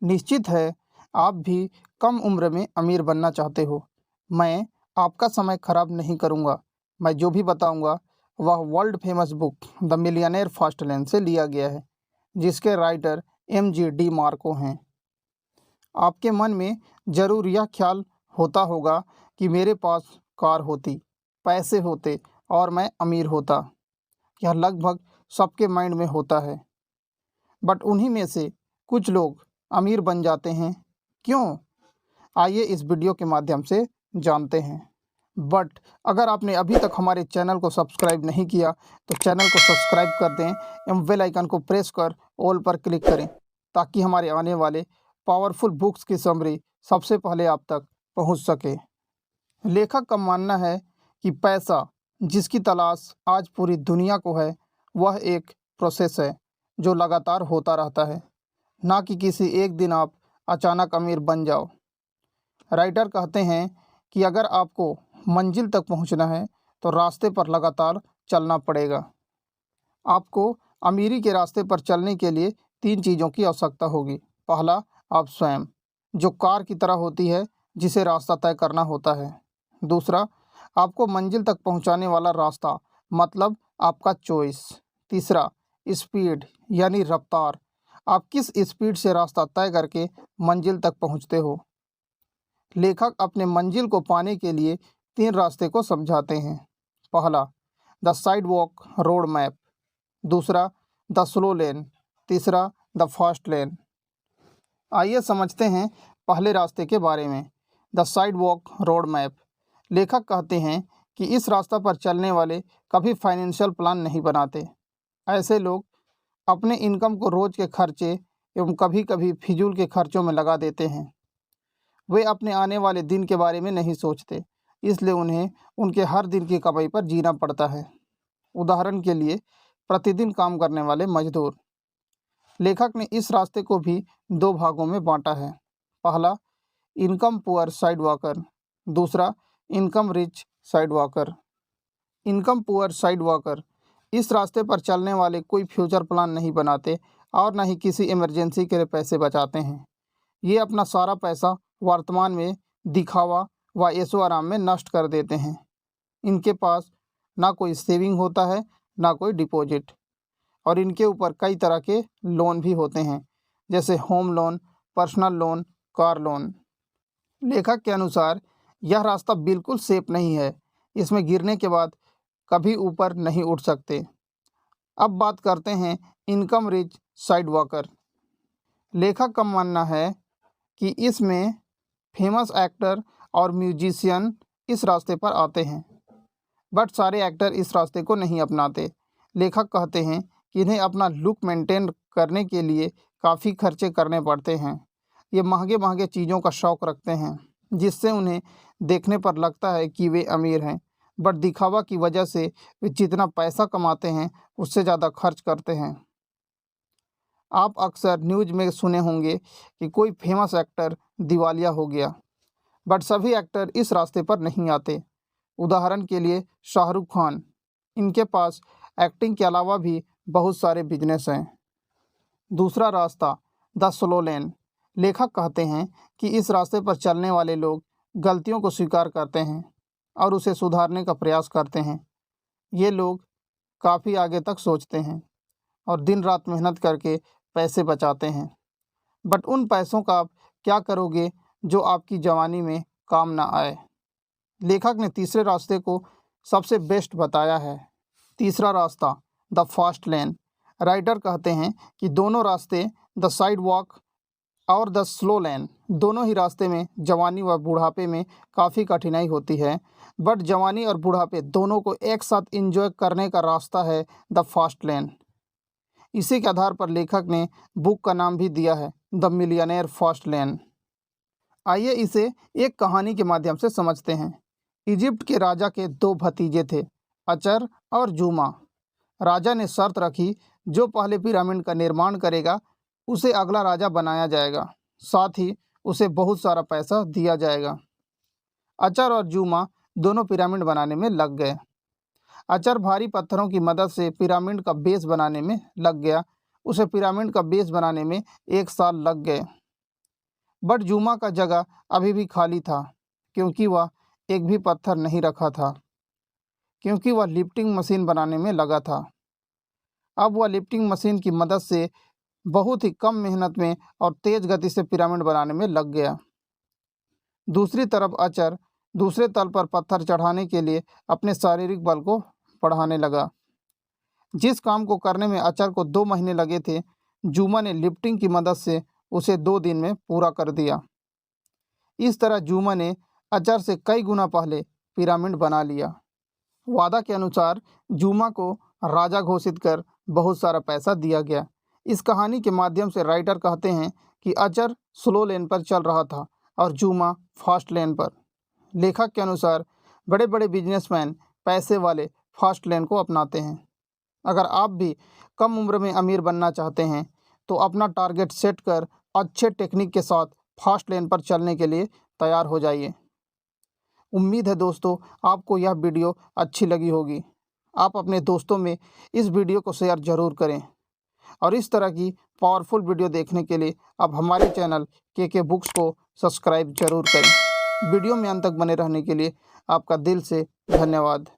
निश्चित है, आप भी कम उम्र में अमीर बनना चाहते हो। मैं आपका समय खराब नहीं करूँगा। मैं जो भी बताऊँगा वह world famous book the millionaire fast lane से लिया गया है, जिसके राइटर एम.जी. डी मार्को हैं। आपके मन में ज़रूर यह ख्याल होता होगा कि मेरे पास कार होती, पैसे होते और मैं अमीर होता। यह लगभग सबके माइंड में होता है। बट उन्हीं में से कुछ लोग अमीर बन जाते हैं। क्यों? आइए इस वीडियो के माध्यम से जानते हैं। बट अगर आपने अभी तक हमारे चैनल को सब्सक्राइब नहीं किया तो चैनल को सब्सक्राइब कर दें एवं बेल आइकन को प्रेस कर ऑल पर क्लिक करें, ताकि हमारे आने वाले पावरफुल बुक्स की समरी सबसे पहले आप तक पहुंच सके। लेखक का मानना है कि पैसा जिसकी तलाश आज पूरी दुनिया को है, वह एक प्रोसेस है जो लगातार होता रहता है, ना कि किसी एक दिन आप अचानक अमीर बन जाओ। राइटर कहते हैं कि अगर आपको मंजिल तक पहुंचना है तो रास्ते पर लगातार चलना पड़ेगा। आपको अमीरी के रास्ते पर चलने के लिए 3 चीज़ों की आवश्यकता होगी। पहला, आप स्वयं, जो कार की तरह होती है जिसे रास्ता तय करना होता है। दूसरा, आपको मंजिल तक पहुंचाने वाला रास्ता, मतलब आपका चॉइस। तीसरा, स्पीड यानी रफ्तार, आप किस स्पीड से रास्ता तय करके मंजिल तक पहुंचते हो। लेखक अपने मंजिल को पाने के लिए 3 रास्ते को समझाते हैं। पहला, the side walk road map. दूसरा, द स्लो लेन। तीसरा, द फास्ट लेन। आइए समझते हैं पहले रास्ते के बारे में, the side walk road map. लेखक कहते हैं कि इस रास्ता पर चलने वाले कभी फाइनेंशियल प्लान नहीं बनाते। ऐसे लोग अपने इनकम को रोज़ के खर्चे एवं कभी कभी फिजूल के खर्चों में लगा देते हैं। वे अपने आने वाले दिन के बारे में नहीं सोचते, इसलिए उन्हें उनके हर दिन की कमाई पर जीना पड़ता है। उदाहरण के लिए, प्रतिदिन काम करने वाले मजदूर। लेखक ने इस रास्ते को भी 2 भागों में बांटा है। पहला, इनकम पुअर साइड वॉकर। दूसरा, income rich side walker. Income poor side walker इस रास्ते पर चलने वाले कोई फ्यूचर प्लान नहीं बनाते और न ही किसी इमरजेंसी के लिए पैसे बचाते हैं। ये अपना सारा पैसा वर्तमान में दिखावा व ऐशो आराम में नष्ट कर देते हैं। इनके पास ना कोई सेविंग होता है, ना कोई डिपॉजिट, और इनके ऊपर कई तरह के लोन भी होते हैं, जैसे home loan, personal loan, car loan. लेखक के अनुसार यह रास्ता बिल्कुल सेफ नहीं है। इसमें गिरने के बाद कभी ऊपर नहीं उठ सकते। अब बात करते हैं इनकम रिच साइड वॉकर। लेखक का मानना है कि इसमें फेमस एक्टर और म्यूजिशियन इस रास्ते पर आते हैं, बट सारे एक्टर इस रास्ते को नहीं अपनाते। लेखक कहते हैं कि इन्हें अपना लुक मेंटेन करने के लिए काफ़ी खर्चे करने पड़ते हैं। ये महंगे महंगे चीज़ों का शौक़ रखते हैं, जिससे उन्हें देखने पर लगता है कि वे अमीर हैं, बट दिखावा की वजह से वे जितना पैसा कमाते हैं उससे ज़्यादा खर्च करते हैं। आप अक्सर न्यूज़ में सुने होंगे कि कोई फेमस एक्टर दिवालिया हो गया, बट सभी एक्टर इस रास्ते पर नहीं आते। उदाहरण के लिए शाहरुख खान, इनके पास एक्टिंग के अलावा भी बहुत सारे बिजनेस हैं। दूसरा रास्ता, द स्लो लेन। लेखक कहते हैं कि इस रास्ते पर चलने वाले लोग गलतियों को स्वीकार करते हैं और उसे सुधारने का प्रयास करते हैं। ये लोग काफ़ी आगे तक सोचते हैं और दिन रात मेहनत करके पैसे बचाते हैं। बट उन पैसों का आप क्या करोगे जो आपकी जवानी में काम ना आए। लेखक ने तीसरे रास्ते को सबसे बेस्ट बताया है। तीसरा रास्ता, द फास्ट लेन। राइटर कहते हैं कि दोनों रास्ते, द साइड वॉक और द स्लो लेन, दोनों ही रास्ते में जवानी व बुढ़ापे में काफ़ी कठिनाई होती है, बट जवानी और बुढ़ापे दोनों को एक साथ एंजॉय करने का रास्ता है द फास्ट लेन। इसी के आधार पर लेखक ने बुक का नाम भी दिया है, द मिलियनेयर फास्ट लेन। आइए इसे एक कहानी के माध्यम से समझते हैं। इजिप्ट के राजा के 2 भतीजे थे, अचर और जूमा। राजा ने शर्त रखी, जो पहले पिरामिड का निर्माण करेगा उसे अगला राजा बनाया जाएगा, साथ ही उसे बहुत सारा पैसा दिया जाएगा। अचर और जूमा दोनों पिरामिड बनाने में लग गए। अचर भारी पत्थरों की मदद से पिरामिड का बेस बनाने में लग गया। उसे पिरामिड का बेस बनाने में 1 साल लग गए। बट जूमा का जगह अभी भी खाली था, क्योंकि वह एक भी पत्थर नहीं रखा था, क्योंकि वह लिफ्टिंग मशीन बनाने में लगा था। अब वह लिफ्टिंग मशीन की मदद से बहुत ही कम मेहनत में और तेज गति से पिरामिड बनाने में लग गया। दूसरी तरफ अचर दूसरे तल पर पत्थर चढ़ाने के लिए अपने शारीरिक बल को बढ़ाने लगा। जिस काम को करने में अचर को 2 महीने लगे थे, जूमा ने लिफ्टिंग की मदद से उसे 2 दिन में पूरा कर दिया। इस तरह जूमा ने अचर से कई गुना पहले पिरामिड बना लिया। वादा के अनुसार जूमा को राजा घोषित कर बहुत सारा पैसा दिया गया। इस कहानी के माध्यम से राइटर कहते हैं कि अचर स्लो लेन पर चल रहा था और जूमा फास्ट लेन पर। लेखक के अनुसार बड़े बड़े बिजनेसमैन पैसे वाले फास्ट लेन को अपनाते हैं। अगर आप भी कम उम्र में अमीर बनना चाहते हैं तो अपना टारगेट सेट कर अच्छे टेक्निक के साथ फास्ट लेन पर चलने के लिए तैयार हो जाइए। उम्मीद है दोस्तों आपको यह वीडियो अच्छी लगी होगी। आप अपने दोस्तों में इस वीडियो को शेयर ज़रूर करें और इस तरह की पावरफुल वीडियो देखने के लिए आप हमारे चैनल के बुक्स को सब्सक्राइब जरूर करें। वीडियो में अंत तक बने रहने के लिए आपका दिल से धन्यवाद।